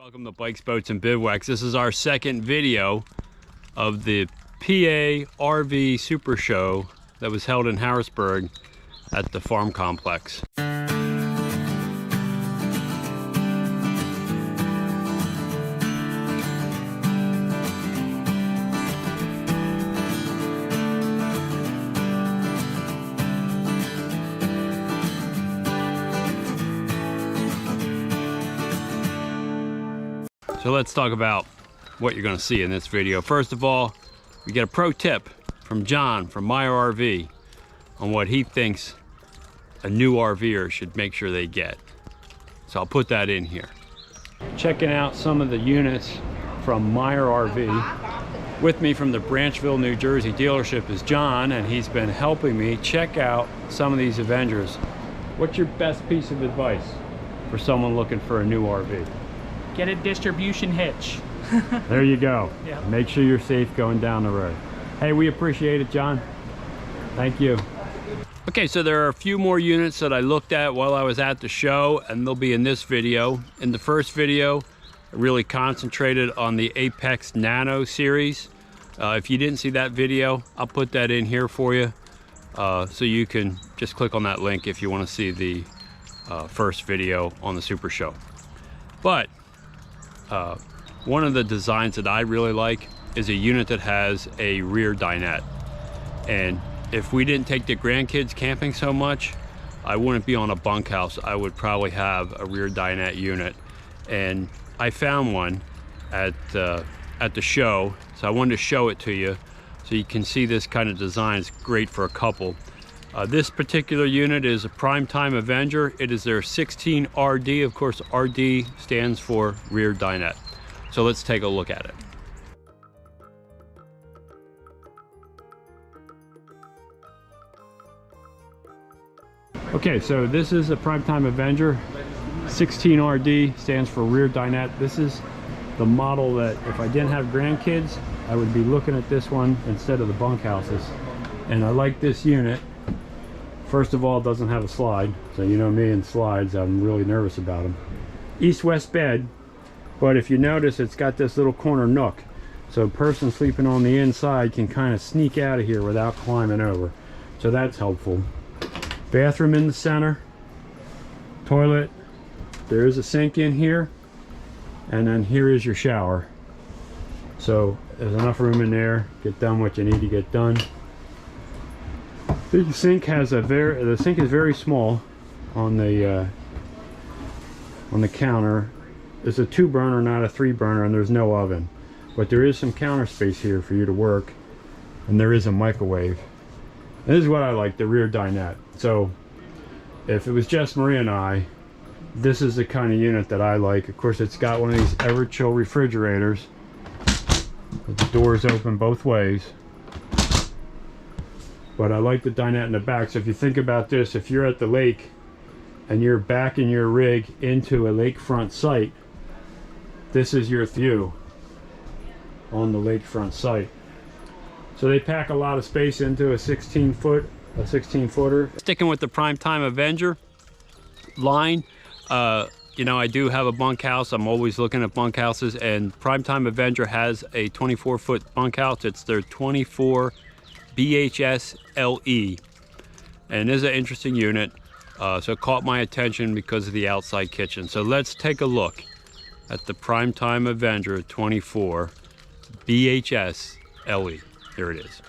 Welcome to Bikes, Boats, and Bivouacs. This is our second video of the PA RV Supershow that was held in Harrisburg at the farm complex. So let's talk about what you're going to see in this video. First of all, we get a pro tip from John from Meyer RV on what he thinks a new RVer should make sure they get. So I'll put that in here. Checking out some of the units from Meyer RV. With me from the Branchville, New Jersey dealership is John, and he's been helping me check out some of these Avengers. What's your best piece of advice for someone looking for a new RV? Get a distribution hitch. There you go. Yeah. Make sure you're safe going down the road. Hey, we appreciate it, John. Thank you. Okay, so there are a few more units that I looked at while I was at the show, and they'll be in this video. In the first video, I really concentrated on the Apex Nano series. If you didn't see that video, I'll put that in here for you. So you can just click on that link if you want to see the first video on the Super Show. But one of the designs that I really like is a unit that has a rear dinette. And if we didn't take the grandkids camping so much, I wouldn't be on a bunkhouse. I would probably have a rear dinette unit. And I found one at the show, so I wanted to show it to you so you can see this kind of design. It's great for a couple. This particular unit is a Prime Time Avenger. It is their 16RD. Of course, RD stands for rear dinette. So let's take a look at it. Okay, so this is a Prime Time Avenger. 16RD stands for rear dinette. This is the model that if I didn't have grandkids, I would be looking at this one instead of the bunkhouses. And I like this unit. First of all, it doesn't have a slide, so you know me and slides, I'm really nervous about them. East-west bed, but if you notice, it's got this little corner nook, so a person sleeping on the inside can kind of sneak out of here without climbing over, so that's helpful. Bathroom in the center, toilet, there is a sink in here, and then here is your shower. So there's enough room in there, get done what you need to get done. The sink has the sink is very small on the counter. It's a 2-burner, not a 3-burner, and there's no oven. But there is some counter space here for you to work, and there is a microwave. And this is what I like, the rear dinette. So if it was just Maria and I, this is the kind of unit that I like. Of course, it's got one of these Everchill refrigerators with the doors open both ways. But I like the dinette in the back. So if you think about this, if you're at the lake and you're backing your rig into a lakefront site, this is your view on the lakefront site. So they pack a lot of space into a 16-footer. Sticking with the Prime Time Avenger line, you know, I do have a bunkhouse. I'm always looking at bunkhouses, and Prime Time Avenger has a 24-foot bunkhouse. It's their 24 BHSLE, and it is an interesting unit, so it caught my attention because of the outside kitchen. So let's take a look at the Prime Time Avenger 24 BHSLE. Here it is.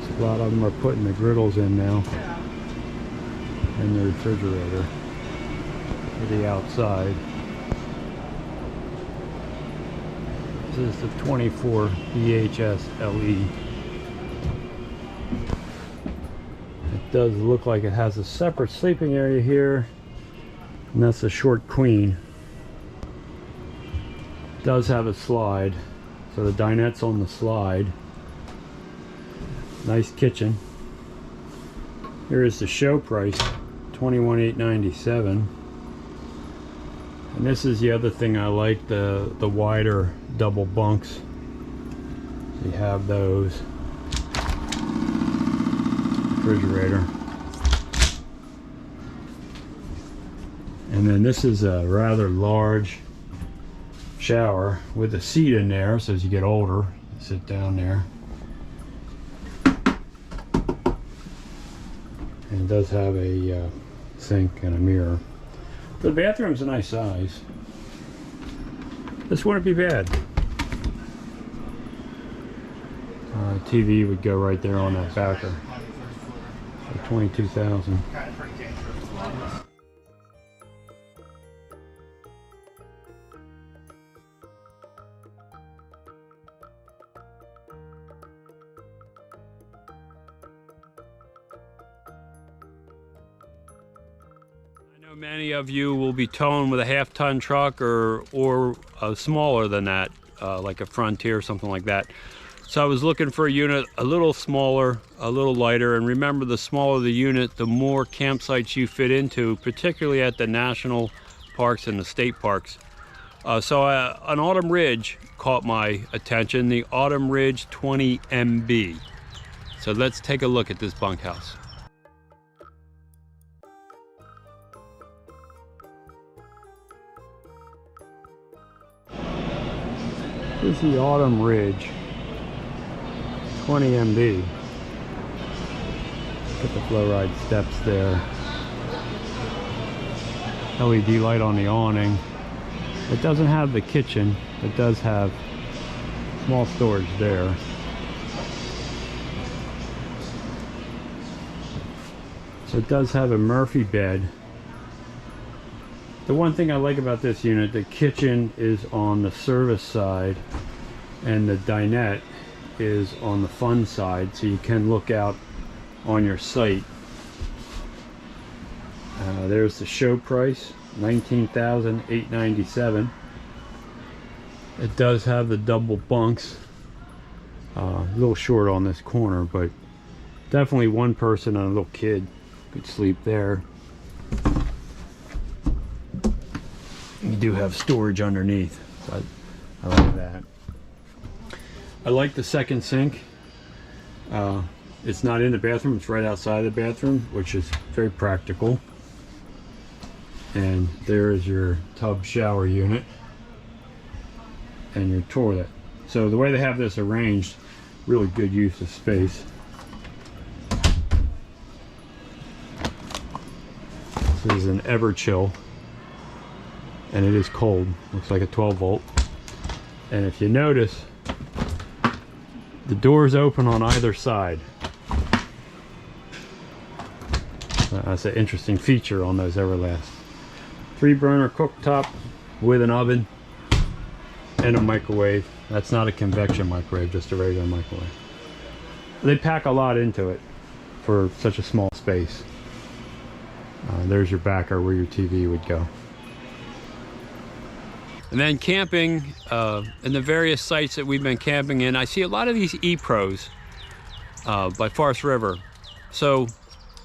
A lot of them are putting the griddles in now, and the refrigerator to the outside. This is the 24 BHSLE. It does look like it has a separate sleeping area here, and that's a short queen. It does have a slide, so the dinette's on the slide. Nice kitchen. Here is the show price, $21,897. And this is the other thing I like, the wider double bunks. You have those. Refrigerator. And then this is a rather large shower with a seat in there, so as you get older, you sit down there. And it does have a sink and a mirror. The bathroom's a nice size. This wouldn't be bad. TV would go right there on that backer. For $22,000. Many of you will be towing with a half-ton truck or smaller than that, like a Frontier or something like that. So I was looking for a unit a little smaller, a little lighter, and remember, the smaller the unit, the more campsites you fit into, particularly at the national parks and the state parks. So an Autumn Ridge caught my attention, the Autumn Ridge 20MB. So let's take a look at this bunkhouse. This is the Autumn Ridge 20MB. Get the flow ride steps there. LED light on the awning. It doesn't have the kitchen. It does have small storage there. So it does have a Murphy bed. The one thing I like about this unit, the kitchen is on the service side and the dinette is on the fun side, so you can look out on your site. There's the show price, $19,897. It does have the double bunks. A little short on this corner, but definitely one person and a little kid could sleep there. You do have storage underneath, but I like that. I like the second sink. It's not in the bathroom, it's right outside the bathroom, which is very practical. And there is your tub shower unit and your toilet. So the way they have this arranged, really good use of space. This is an Everchill, and it is cold. Looks like a 12 volt. And if you notice, the doors open on either side. That's an interesting feature on those Everlast. 3-burner cooktop with an oven and a microwave. That's not a convection microwave, just a regular microwave. They pack a lot into it for such a small space. There's your backer where your TV would go. And then camping, in the various sites that we've been camping in, I see a lot of these E-Pros by Forest River. So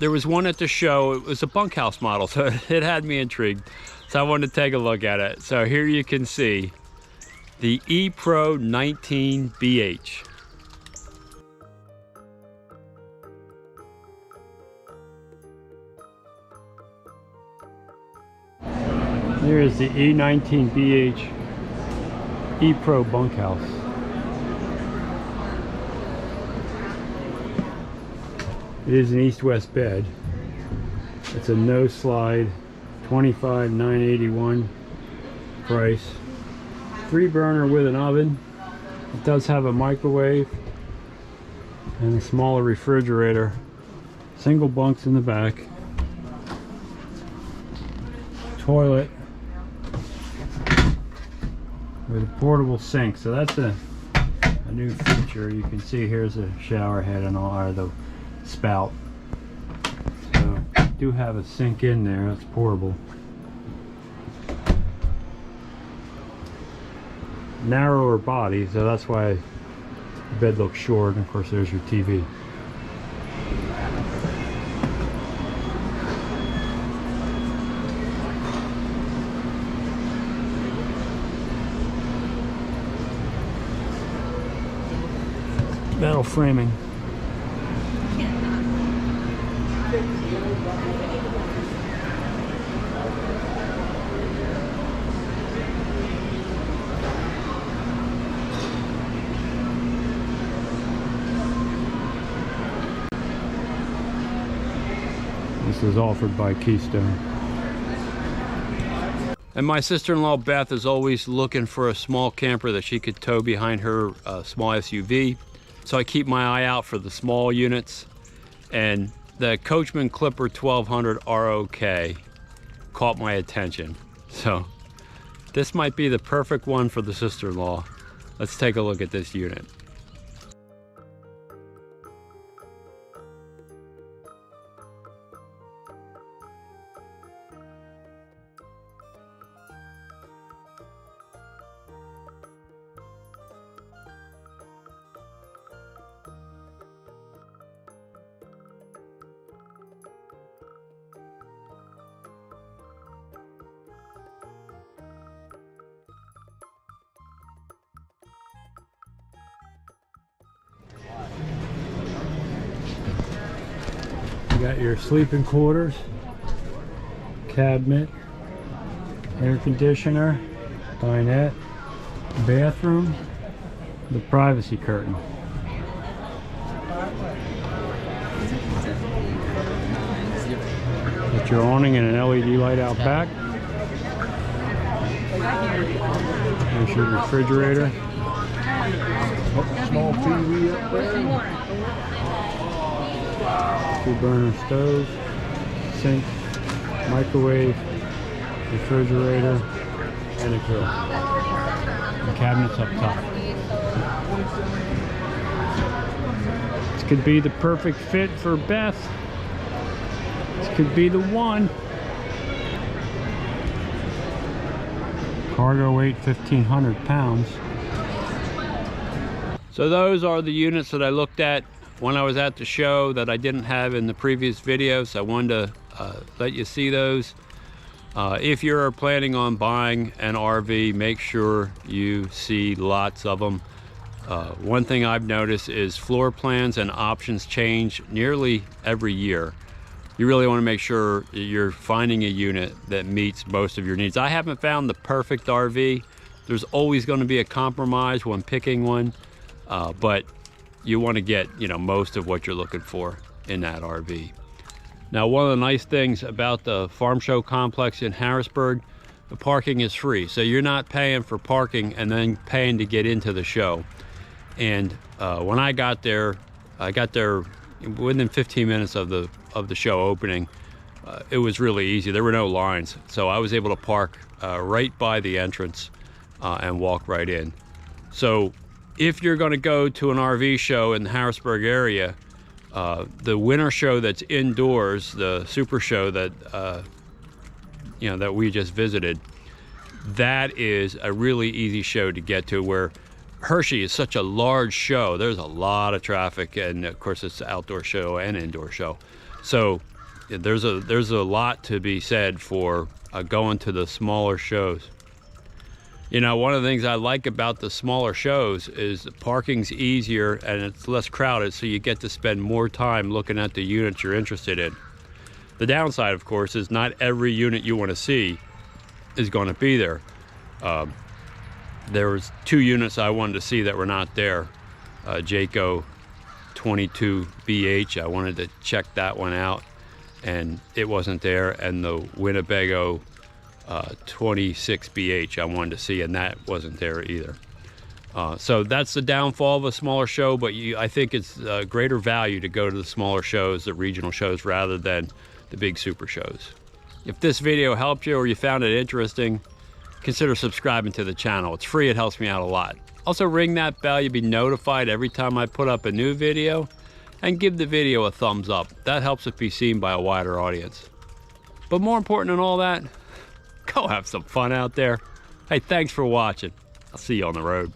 there was one at the show. It was a bunkhouse model, so it had me intrigued. So I wanted to take a look at it. So here you can see the E-Pro 19BH. Here's the E19BH E-Pro bunkhouse. It is an east-west bed. It's a no slide, $25,981 price. 3-burner with an oven. It does have a microwave and a smaller refrigerator. Single bunks in the back. Toilet with a portable sink. So that's a new feature. You can see here's a shower head and all, or the spout. So you do have a sink in there. That's portable. Narrower body, so that's why the bed looks short. And of course there's your TV. Metal framing. This is offered by Keystone. And my sister-in-law Beth is always looking for a small camper that she could tow behind her small SUV. So I keep my eye out for the small units. And the Coachman Clipper 1200 ROK caught my attention. So this might be the perfect one for the sister-in-law. Let's take a look at this unit. You got your sleeping quarters, cabinet, air conditioner, dinette, bathroom, the privacy curtain. Got your awning and an LED light out back. There's your refrigerator. Oh, small TV up there. 2-burner stove, sink, microwave, refrigerator, and a grill. The cabinets up top. This could be the perfect fit for Beth. This could be the one. Cargo weight 1,500 pounds. So those are the units that I looked at when I was at the show that I didn't have in the previous videos. So I wanted to let you see those. If you're planning on buying an RV, make sure you see lots of them. One thing I've noticed is floor plans and options change nearly every year. You really want to make sure you're finding a unit that meets most of your needs. I haven't found the perfect RV. There's always going to be a compromise when picking one, but you want to get, most of what you're looking for in that RV. Now, one of the nice things about the farm show complex in Harrisburg, the parking is free. So you're not paying for parking and then paying to get into the show. And when I got there within 15 minutes of the show opening. It was really easy. There were no lines. So I was able to park right by the entrance and walk right in. So if you're going to go to an RV show in the Harrisburg area, the winter show that's indoors, the Super Show that that we just visited, that is a really easy show to get to, where Hershey is such a large show. There's a lot of traffic, and of course it's an outdoor show and indoor show. So there's a lot to be said for going to the smaller shows. One of the things I like about the smaller shows is the parking's easier and it's less crowded, so you get to spend more time looking at the units you're interested in. The downside, of course, is not every unit you want to see is going to be there. There was 2 units I wanted to see that were not there. Jayco 22BH, I wanted to check that one out, and it wasn't there. And the Winnebago 26BH I wanted to see, and that wasn't there either. So that's the downfall of a smaller show, but I think it's greater value to go to the smaller shows, the regional shows, rather than the big super shows. If this video helped you or you found it interesting, consider subscribing to the channel. It's free, it helps me out a lot. Also, ring that bell, you'll be notified every time I put up a new video, and give the video a thumbs up. That helps it be seen by a wider audience. But more important than all that, go have some fun out there. Hey, thanks for watching. I'll see you on the road.